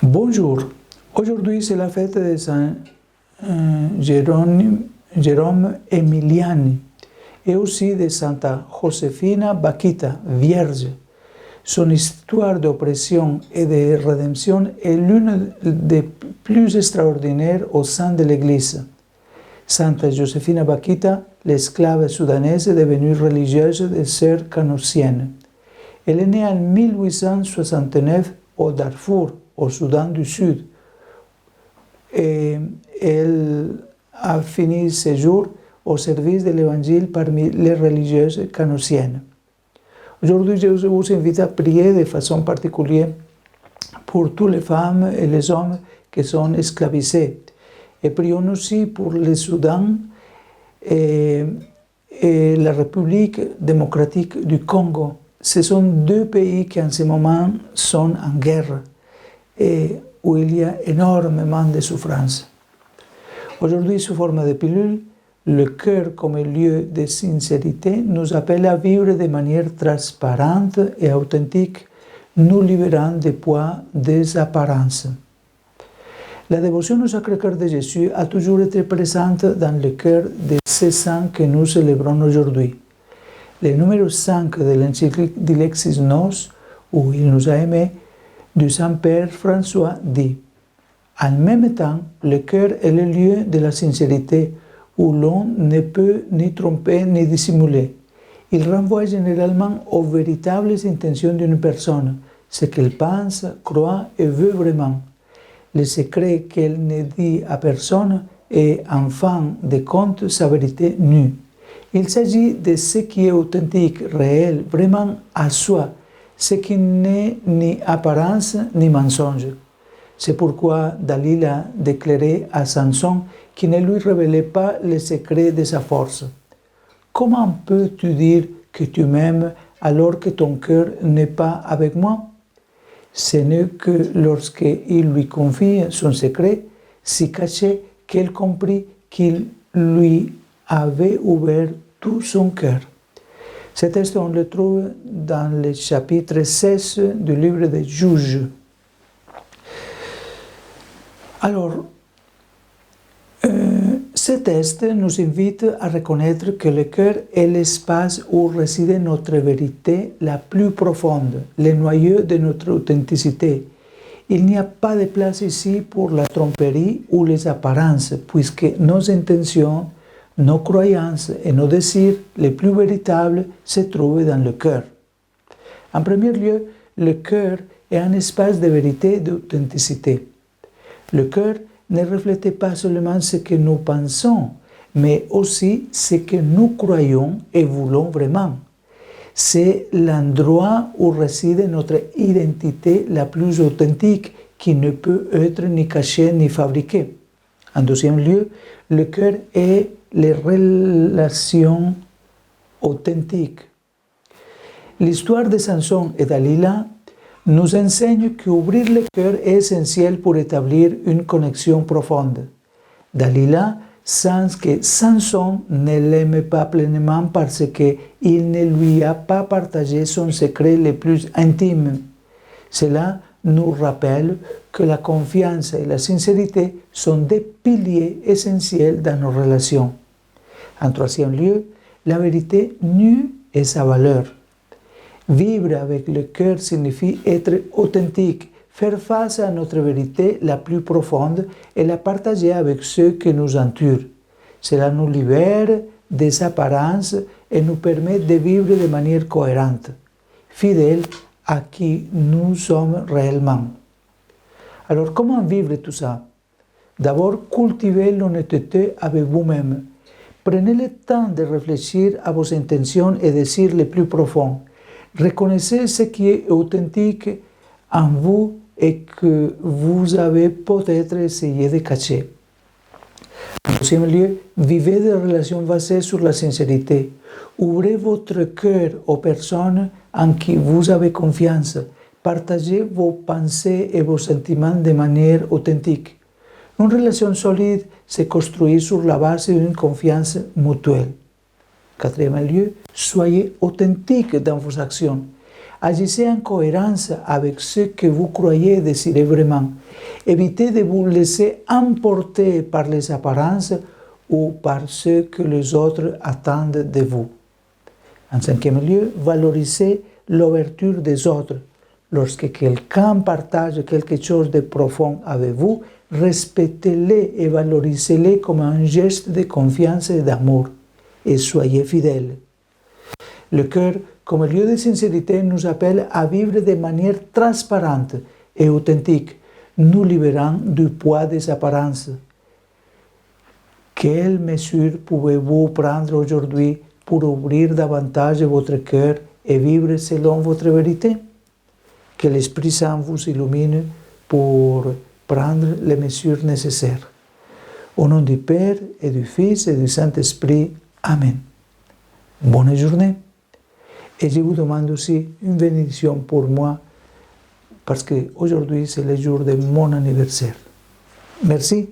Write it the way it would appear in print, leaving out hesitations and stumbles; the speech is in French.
Bonjour, aujourd'hui c'est la fête de Saint Jérôme Emiliani et aussi de Santa Josefina Bakhita, Vierge. Son histoire d'oppression et de rédemption est l'une des plus extraordinaires au sein de l'Église. Santa Josefina Bakhita, l'esclave soudanaise, est devenue religieuse de sœurs canoussiennes. Elle est née en 1869 au Darfour, au Soudan du Sud, et elle a fini ses jours au service de l'Évangile parmi les religieuses canoussiennes. Aujourd'hui, je vous invite à prier de façon particulière pour toutes les femmes et les hommes qui sont esclavisés. Et prions aussi pour le Soudan et la République démocratique du Congo. Ce sont deux pays qui en ce moment sont en guerre et où il y a énormément de souffrance. Aujourd'hui, sous forme de pilule, le cœur comme lieu de sincérité nous appelle à vivre de manière transparente et authentique, nous libérant des poids des apparences. La dévotion au Sacré-Cœur de Jésus a toujours été présente dans le cœur de ces saints que nous célébrons aujourd'hui. Le numéro 5 de l'encyclique Dilexis Nos, où il nous a aimés, du Saint-Père François dit « En même temps, le cœur est le lieu de la sincérité, où l'on ne peut ni tromper ni dissimuler. Il renvoie généralement aux véritables intentions d'une personne, ce qu'elle pense, croit et veut vraiment. Le secret qu'elle ne dit à personne est, en fin de compte, sa vérité nue. Il s'agit de ce qui est authentique, réel, vraiment à soi, ce qui n'est ni apparence ni mensonge. C'est pourquoi Dalila déclarait à Samson qu'il ne lui révélait pas le secret de sa force. Comment peux-tu dire que tu m'aimes alors que ton cœur n'est pas avec moi? Ce n'est que lorsqu'il lui confie son secret, si caché, qu'elle comprit qu'il lui avait ouvert tout son cœur. Ce texte, on le trouve dans le chapitre 16 du livre des Juges. Alors, ce texte nous invite à reconnaître que le cœur est l'espace où réside notre vérité la plus profonde, le noyau de notre authenticité. Il n'y a pas de place ici pour la tromperie ou les apparences, puisque nos intentions, nos croyances et nos désirs les plus véritables se trouvent dans le cœur. En premier lieu, le cœur est un espace de vérité et d'authenticité. Le cœur ne reflète pas seulement ce que nous pensons, mais aussi ce que nous croyons et voulons vraiment. C'est l'endroit où réside notre identité la plus authentique, qui ne peut être ni cachée ni fabriquée. En deuxième lieu, le cœur est les relations authentiques. L'histoire de Samson et Dalila nous enseigne qu'ouvrir le cœur est essentiel pour établir une connexion profonde. Dalila sent que Samson ne l'aime pas pleinement parce qu'il ne lui a pas partagé son secret le plus intime. Cela nous rappelle que la confiance et la sincérité sont des piliers essentiels dans nos relations. En troisième lieu, la vérité nue est sa valeur. Vivre avec le cœur signifie être authentique, faire face à notre vérité la plus profonde et la partager avec ceux qui nous entourent. Cela nous libère des apparences et nous permet de vivre de manière cohérente, fidèle à qui nous sommes réellement. Alors, comment vivre tout ça? D'abord, cultivez l'honnêteté avec vous-même. Prenez le temps de réfléchir à vos intentions et désirs les plus profonds. Reconnaissez ce qui est authentique en vous et que vous avez peut-être essayé de cacher. En deuxième lieu, vivez des relations basées sur la sincérité. Ouvrez votre cœur aux personnes en qui vous avez confiance. Partagez vos pensées et vos sentiments de manière authentique. Une relation solide se construit sur la base d'une confiance mutuelle. Quatrième lieu, soyez authentique dans vos actions. Agissez en cohérence avec ce que vous croyez désirer vraiment. Évitez de vous laisser emporter par les apparences ou par ce que les autres attendent de vous. En cinquième lieu, valorisez l'ouverture des autres. Lorsque quelqu'un partage quelque chose de profond avec vous, respectez-le et valorisez-le comme un geste de confiance et d'amour. Et soyez fidèles. Le cœur, comme lieu de sincérité, nous appelle à vivre de manière transparente et authentique, nous libérant du poids des apparences. Quelles mesures pouvez-vous prendre aujourd'hui pour ouvrir davantage votre cœur et vivre selon votre vérité? Que l'Esprit Saint vous illumine pour prendre les mesures nécessaires. Au nom du Père et du Fils et du Saint-Esprit. Amen. Bonne journée. Et je vous demande aussi une bénédiction pour moi, parce qu'aujourd'hui c'est le jour de mon anniversaire. Merci.